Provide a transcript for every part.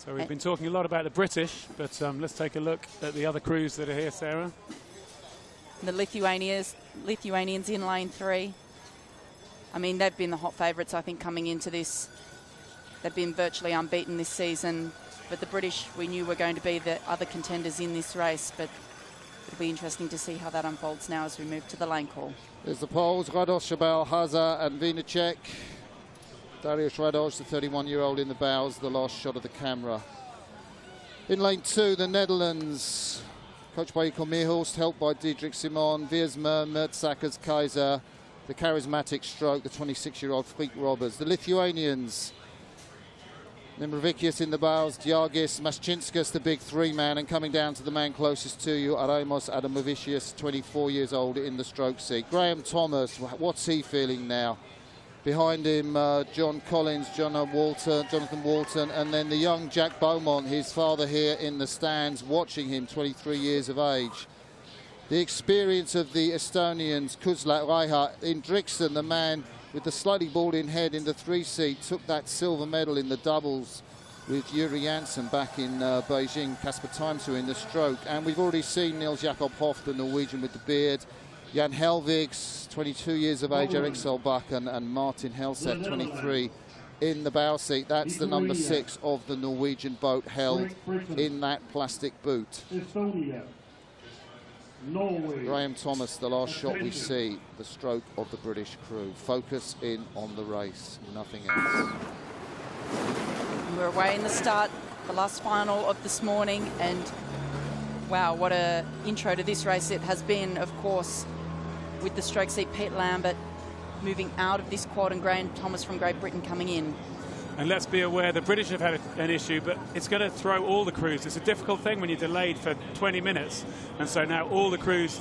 So we've been talking a lot about the British, but let's take a look at the other crews that are here, Sarah. The Lithuanians in lane 3. I mean, they've been the hot favourites, I think, coming into this. They've been virtually unbeaten this season. But the British, we knew were going to be the other contenders in this race. But it'll be interesting to see how that unfolds now as we move to the lane call. There's the Poles, Radoš, Shabal, Haza and Vinacek. Dariusz Radoš, the 31-year-old in the bows, the last shot of the camera. In lane 2, the Netherlands, coached by Ilko Meerhorst, helped by Diederik Simon, Wiersma, Mertzackers, Kaiser, the charismatic stroke, the 26-year-old Freek Roberts. The Lithuanians, Nimbravikius in the bows, Djagis, Maščinskas, the big 3-man, and coming down to the man closest to you, Aremos Adamovicius, 24 years old in the stroke seat. Graham Thomas, what's he feeling now? Behind him, John Collins, Jonathan Walton, and then the young Jack Beaumont, his father here in the stands, watching him, 23 years of age. The experience of the Estonians, Kuzlat, Reichert, in Drixon, the man with the slightly bald-in head in the 3-seat, took that silver medal in the doubles with Yuri Janssen back in Beijing, Kasper Timesø in the stroke. And we've already seen Niels Jakob Hoff, the Norwegian with the beard, Jan Helvigs, 22 years of age, Erik Solbach, and Martin Helseth, 23, in the bow seat. That's the number 6 of the Norwegian boat held in that plastic boot. Graham Thomas, the last shot we see, the stroke of the British crew. Focus in on the race, nothing else. We're away in the start, the last final of this morning, and wow, what a intro to this race it has been, of course, with the stroke seat Pete Lambert moving out of this quad and Graham Thomas from Great Britain coming in. And let's be aware, the British have had an issue, but it's going to throw all the crews. It's a difficult thing when you're delayed for 20 minutes. And so now all the crews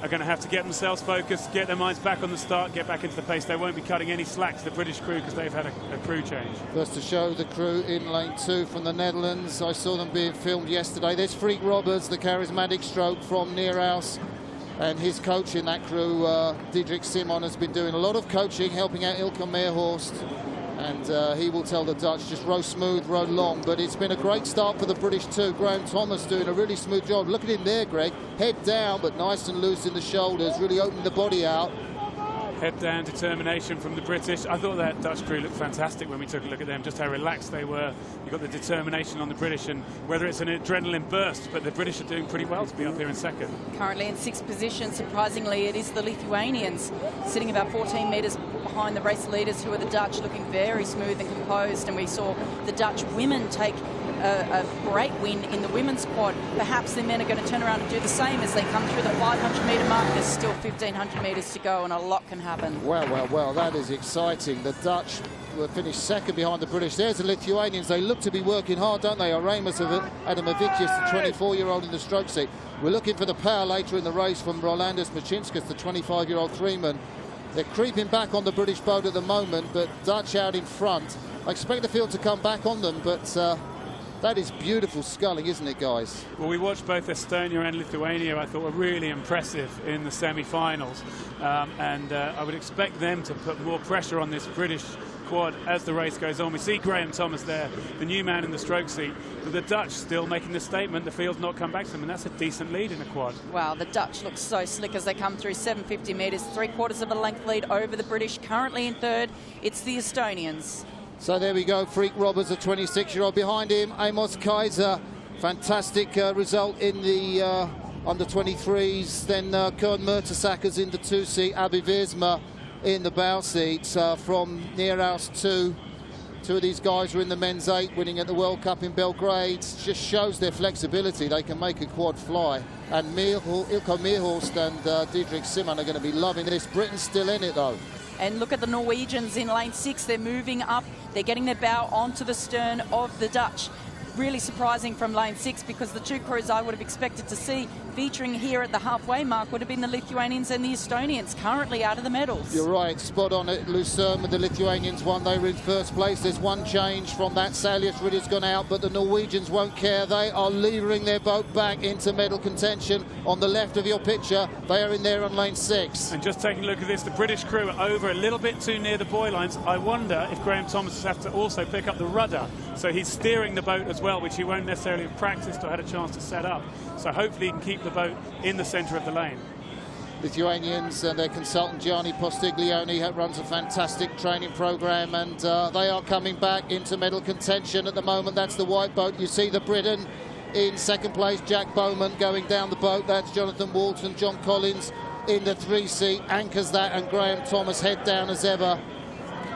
are going to have to get themselves focused, get their minds back on the start, get back into the pace. They won't be cutting any slack to the British crew because they've had a crew change. First to show the crew in lane 2 from the Netherlands. I saw them being filmed yesterday. There's Freek Roberts, the charismatic stroke from Neerhouse. And his coach in that crew, Diederik Simon, has been doing a lot of coaching, helping out Ilko Meerhorst. And he will tell the Dutch, just row smooth, row long. But it's been a great start for the British too. Graham Thomas doing a really smooth job. Look at him there, Greg. Head down, but nice and loose in the shoulders, really opening the body out. Head down determination from the British. I thought that Dutch crew looked fantastic when we took a look at them, just how relaxed they were. You've got the determination on the British, and whether it's an adrenaline burst, but the British are doing pretty well to be up here in second. Currently in 6th position, surprisingly, it is the Lithuanians, sitting about 14 metres behind the race leaders, who are the Dutch, looking very smooth and composed. And we saw the Dutch women take a great win in the women's quad. Perhaps the men are going to turn around and do the same as they come through the 500-metre mark. There's still 1,500 metres to go, and a lot can happen. Well, that is exciting. The Dutch will finish second behind the British. There's the Lithuanians. They look to be working hard, don't they? Aremos Adamovicius, the 24-year-old in the stroke seat. We're looking for the power later in the race from Rolandas Mačinskas, the 25-year-old 3-man. They're creeping back on the British boat at the moment, but Dutch out in front. I expect the field to come back on them, but that is beautiful sculling, isn't it, guys? Well, we watched both Estonia and Lithuania, I thought, were really impressive in the semi-finals. I would expect them to put more pressure on this British quad as the race goes on. We see Graham Thomas there, the new man in the stroke seat, but the Dutch still making the statement. The field's not come back to them, and that's a decent lead in a quad. Wow, the Dutch look so slick as they come through 750 metres, 3/4 of a length lead over the British. Currently in third, it's the Estonians. So there we go, Freek Roberts, a 26-year-old. Behind him, Amos Kaiser. Fantastic result in the under-23s. Then Kern Mertesackers in the 2-seat, Abi Wiersma in the bow seat from Neerhouse 2. Two of these guys were in the men's 8, winning at the World Cup in Belgrade. Just shows their flexibility. They can make a quad fly. And Ilko Meerhorst and Diederik Simon are going to be loving this. Britain's still in it, though. And look at the Norwegians in lane 6. They're moving up. They're getting their bow onto the stern of the Dutch. Really surprising from lane 6, because the two crews I would have expected to see featuring here at the halfway mark would have been the Lithuanians and the Estonians, currently out of the medals. You're right, spot on it. Lucerne, the Lithuanians won. They were in first place. There's one change from that. Salius Ridder's gone out, but the Norwegians won't care. They are levering their boat back into medal contention. On the left of your picture, they are in there on lane 6. And just taking a look at this, the British crew are over a little bit too near the buoy lines. I wonder if Graham Thomas has to also pick up the rudder. So he's steering the boat as well, which he won't necessarily have practiced or had a chance to set up. So hopefully he can keep the boat in the centre of the lane. Lithuanians and their consultant Gianni Postiglione runs a fantastic training program, and they are coming back into medal contention at the moment. That's the white boat. You see the Briton in second place, Jack Bowman going down the boat. That's Jonathan Walton. John Collins in the 3-seat anchors that, and Graham Thomas head down as ever.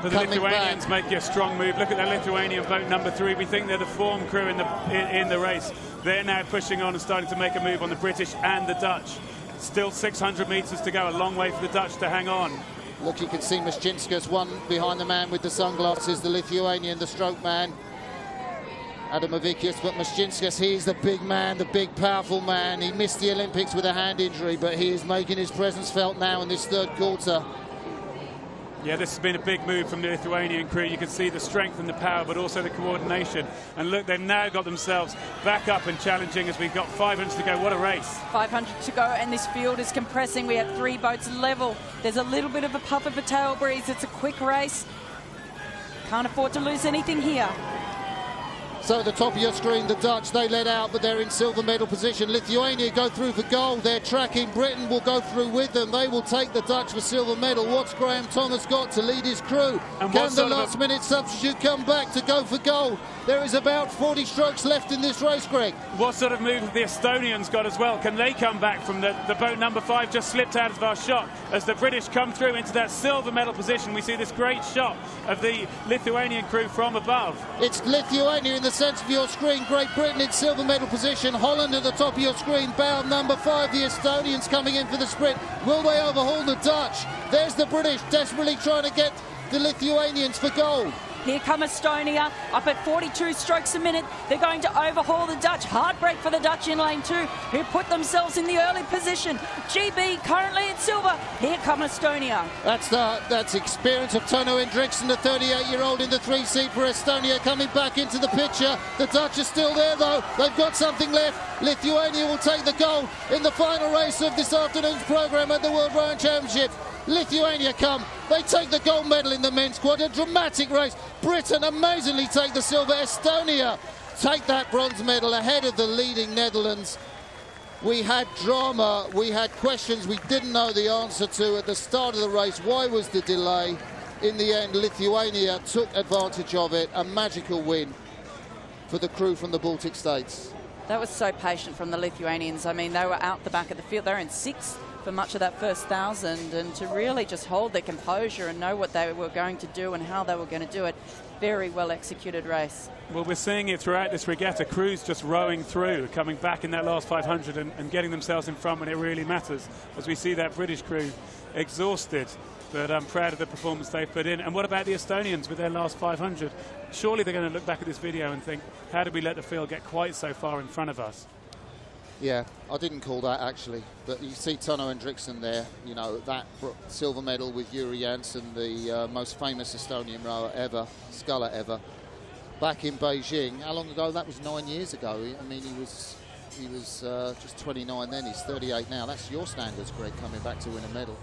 But the Lithuanians make a strong move. Look at that Lithuanian boat number 3. We think they're the form crew in the race. They're now pushing on and starting to make a move on the British and the Dutch. Still 600 metres to go, a long way for the Dutch to hang on. Look, you can see Maschinskas, one behind the man with the sunglasses, the Lithuanian, the stroke man, Adamovicius. But Maschinskas, he's the big man, the big powerful man. He missed the Olympics with a hand injury, but he is making his presence felt now in this third quarter. Yeah, this has been a big move from the Lithuanian crew. You can see the strength and the power, but also the coordination. And look, they've now got themselves back up and challenging as we've got 500 to go. What a race. 500 to go, and this field is compressing. We have 3 boats level. There's a little bit of a puff of a tail breeze. It's a quick race. Can't afford to lose anything here. So at the top of your screen, the Dutch, they led out, but they're in silver medal position. Lithuania go through for gold. They're tracking. Britain will go through with them. They will take the Dutch for silver medal. What's Graham Thomas got to lead his crew? And can the last-minute substitute come back to go for gold? There is about 40 strokes left in this race, Greg. What sort of move have the Estonians got as well? Can they come back from the boat number 5? Just slipped out of our shot as the British come through into that silver medal position. We see this great shot of the Lithuanian crew from above. It's Lithuania in the centre of your screen. Great Britain in silver medal position. Holland at the top of your screen. Bow number 5. The Estonians coming in for the sprint. Will they overhaul the Dutch? There's the British desperately trying to get the Lithuanians for gold. Here come Estonia, up at 42 strokes a minute. They're going to overhaul the Dutch. Heartbreak for the Dutch in lane 2, who put themselves in the early position. GB currently in silver. Here come Estonia. That's experience of Tono Hendriksen, the 38-year-old in the 3-seat for Estonia, coming back into the picture. The Dutch are still there, though. They've got something left. Lithuania will take the gold in the final race of this afternoon's programme at the World Rowing Championships. Lithuania come. They take the gold medal in the men's quad. A dramatic race. Britain amazingly take the silver. Estonia take that bronze medal ahead of the leading Netherlands. We had drama. We had questions we didn't know the answer to at the start of the race. Why was the delay? In the end, Lithuania took advantage of it. A magical win for the crew from the Baltic states. That was so patient from the Lithuanians. I mean, they were out the back of the field. They're in 6th for much of that first 1,000, and to really just hold their composure and know what they were going to do and how they were going to do it. Very well executed race. Well, we're seeing it throughout this regatta. Crews just rowing through, coming back in that last 500 and getting themselves in front when it really matters, as we see that British crew exhausted. But I'm proud of the performance they've put in. And what about the Estonians with their last 500? Surely they're going to look back at this video and think, how did we let the field get quite so far in front of us? Yeah, I didn't call that actually, but you see Tono Hendriksen there, you know, that silver medal with Yuri Janssen, the most famous Estonian rower ever, sculler ever, back in Beijing. How long ago? That was 9 years ago. I mean, he was just 29 then, he's 38 now. That's your standards, Greg, coming back to win a medal.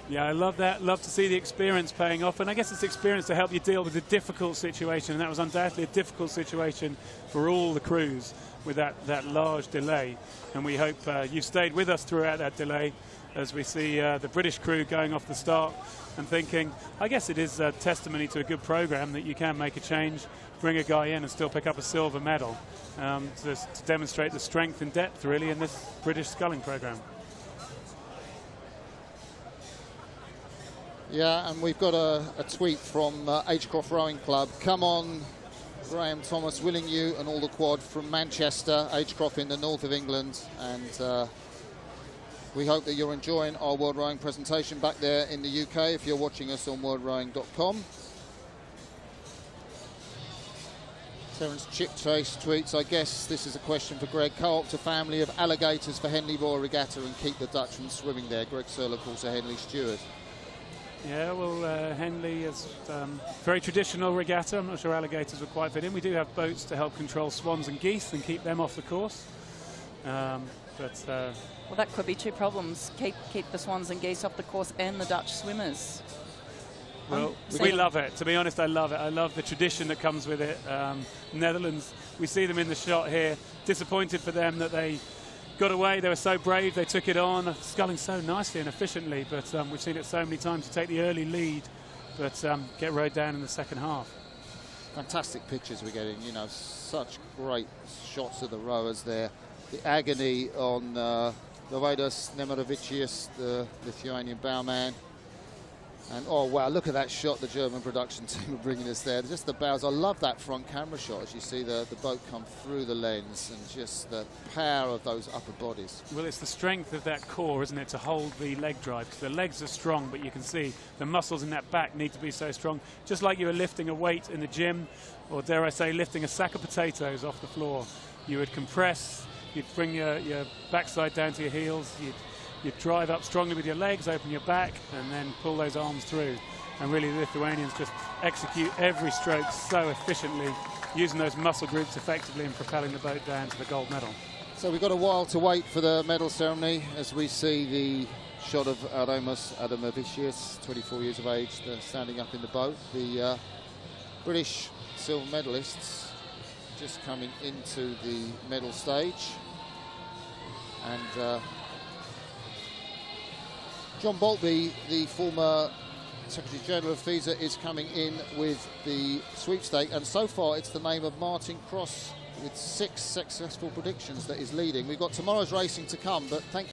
Yeah, I love that. Love to see the experience paying off. And I guess it's experience to help you deal with a difficult situation. And that was undoubtedly a difficult situation for all the crews with that large delay. And we hope you've stayed with us throughout that delay as we see the British crew going off the start and thinking, I guess it is a testimony to a good program that you can make a change, bring a guy in and still pick up a silver medal to demonstrate the strength and depth really in this British sculling program. Yeah, and we've got a tweet from Agecroft Rowing Club. Come on, Graham Thomas, willing you and all the quad from Manchester, Agecroft in the north of England. And we hope that you're enjoying our World Rowing presentation back there in the UK if you're watching us on worldrowing.com. Terence Chiptrace tweets, I guess this is a question for Greg. Co-opt a family of alligators for Henley Royal Regatta and keep the Dutch from swimming there. Greg Searle, of course, a Henley steward. Yeah, well, Henley is very traditional regatta. I'm not sure alligators would quite fit in. We do have boats to help control swans and geese and keep them off the course. Well, that could be two problems. Keep the swans and geese off the course and the Dutch swimmers. Well, we love it. To be honest, I love it. I love the tradition that comes with it. Netherlands, we see them in the shot here. Disappointed for them that they got away. They were so brave. They took it on, sculling so nicely and efficiently. But we've seen it so many times to take the early lead, but get rowed down in the second half. Fantastic pictures we're getting. You know, such great shots of the rowers there. The agony on Dovydas Nemirovicius, the Lithuanian bowman. And oh wow, look at that shot the German production team are bringing us there. Just the bows. I love that front camera shot as you see the boat come through the lens and just the power of those upper bodies. Well, it's the strength of that core, isn't it, to hold the leg drive. Because the legs are strong, but you can see the muscles in that back need to be so strong. Just like you were lifting a weight in the gym, or dare I say, lifting a sack of potatoes off the floor. You would compress, you'd bring your backside down to your heels, you'd drive up strongly with your legs, open your back, and then pull those arms through. And really the Lithuanians just execute every stroke so efficiently, using those muscle groups effectively and propelling the boat down to the gold medal. So we've got a while to wait for the medal ceremony as we see the shot of Artemos Adamovicius, 24 years of age, standing up in the boat. The British silver medalists just coming into the medal stage. And John Boltby, the former Secretary General of FISA, is coming in with the sweepstake, and so far it's the name of Martin Cross with 6 successful predictions that is leading. We've got tomorrow's racing to come, but thank you.